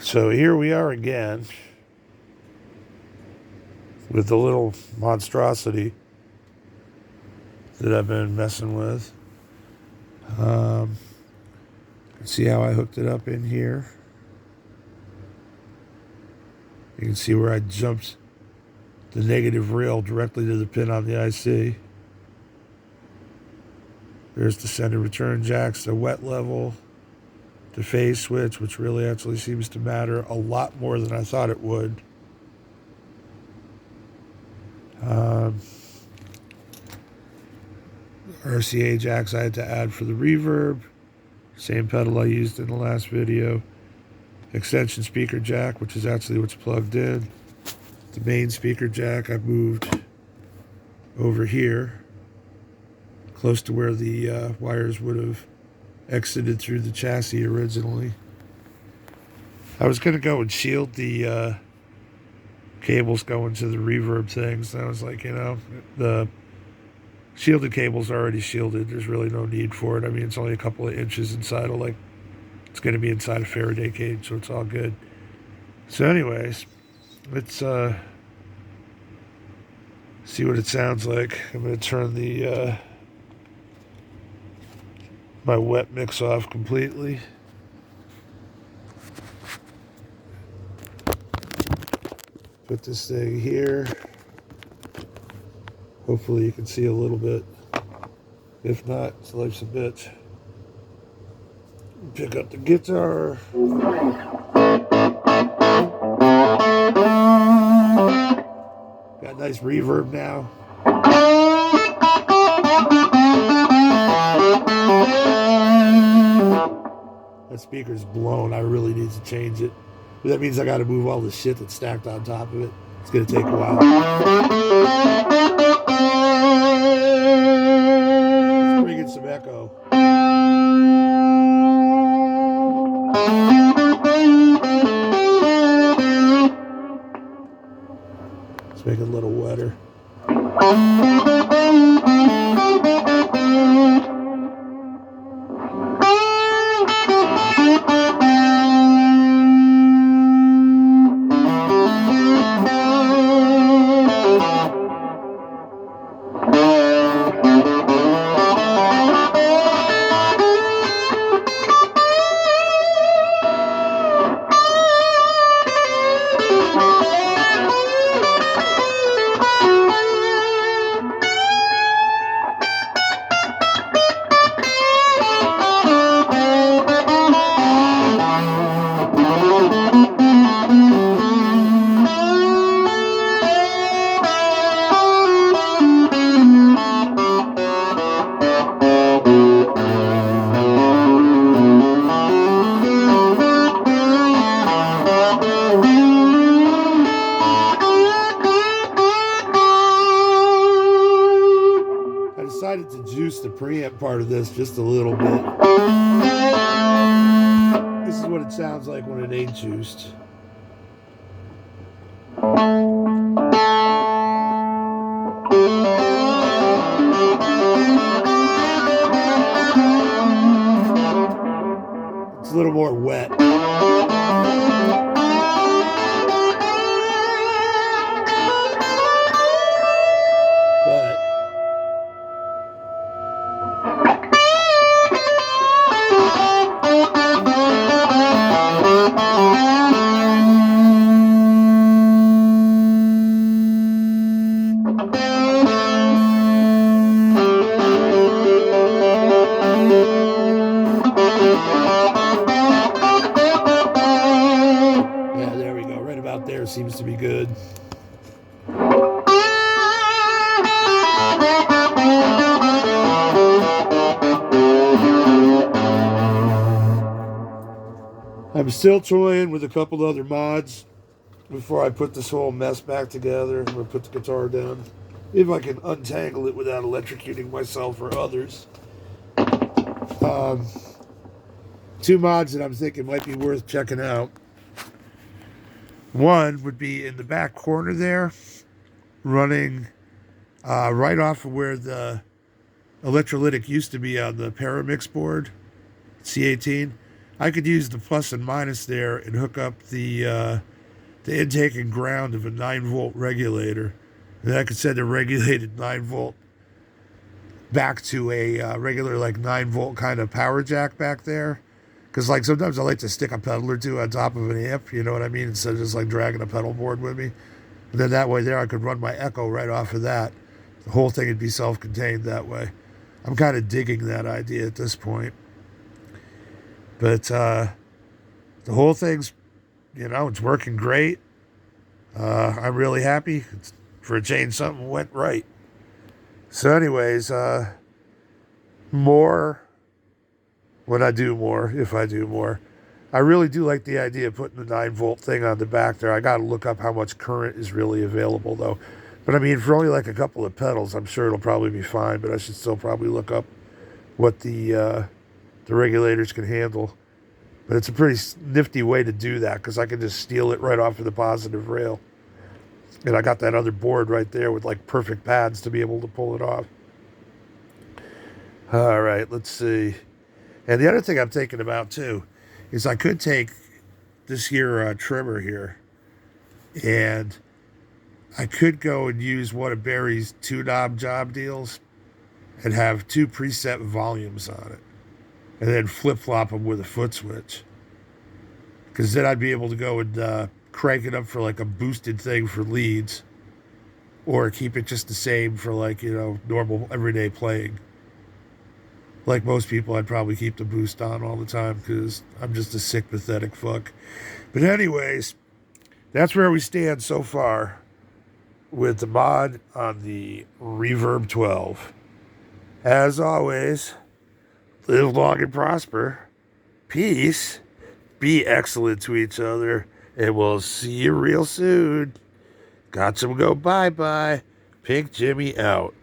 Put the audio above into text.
So here we are again with the little monstrosity that I've been messing with. See how I hooked it up in here. You can see where I jumped the negative rail directly to the pin on the IC. There's the send and return jacks, the wet level, the phase switch, which really actually seems to matter a lot more than I thought it would. RCA jacks I had to add for the reverb. Same pedal I used in the last video. Extension speaker jack, which is actually what's plugged in. The main speaker jack I moved over here, close to where the wires would have exited through the chassis originally. I was going to go and shield the cables going to the reverb things. And I was like, the shielded cable's already shielded. There's really no need for it. I mean, it's only a couple of inches inside of it's going to be inside a Faraday cage, so it's all good. So anyways, let's see what it sounds like. I'm going to turn the my wet mix off completely. Put this thing here. Hopefully you can see a little bit. If not, it's life's a bitch. Pick up the guitar. Got nice reverb now. That speaker's blown. I really need to change it. But that means I got to move all the shit that's stacked on top of it. It's going to take a while. Let's bring in some echo. Let's make it a little wetter. Decided to juice the preamp part of this just a little bit. This is what it sounds like when it ain't juiced. It's a little more wet. Yeah, there we go. Right about there seems to be good. I'm still toying with a couple other mods before I put this whole mess back together. I'm going to put the guitar down. If I can untangle it without electrocuting myself or others. Two mods that I'm thinking might be worth checking out. One would be in the back corner there, running right off of where the electrolytic used to be on the Paramix board, C18. I could use the plus and minus there and hook up the intake and ground of a 9-volt regulator. And then I could send a regulated 9-volt back to a regular like 9-volt kind of power jack back there. Because like sometimes I like to stick a pedal or two on top of an amp, you know what I mean? Instead of just like dragging a pedal board with me. And then that way there I could run my echo right off of that. The whole thing would be self-contained that way. I'm kind of digging that idea at this point. But the whole thing's, it's working great. I'm really happy. For a change, something went right. So anyways, more when I do more, if I do more. I really do like the idea of putting the 9-volt thing on the back there. I got to look up how much current is really available, though. But, I mean, for only like a couple of pedals, I'm sure it'll probably be fine. But I should still probably look up what the regulators can handle. But it's a pretty nifty way to do that because I can just steal it right off of the positive rail. And I got that other board right there with, like, perfect pads to be able to pull it off. All right, let's see. And the other thing I'm thinking about, too, is I could take this here trimmer here, and I could go and use one of Barry's 2-knob job deals and have 2 preset volumes on it, and then flip-flop them with a foot switch. Because then I'd be able to go and crank it up for like a boosted thing for leads, or keep it just the same for like, normal everyday playing. Like most people, I'd probably keep the boost on all the time because I'm just a sick, pathetic fuck. But anyways, that's where we stand so far with the mod on the Reverb 12. As always, live long and prosper. Peace. Be excellent to each other. And we'll see you real soon. Got some go bye-bye. Pink Jimmy out.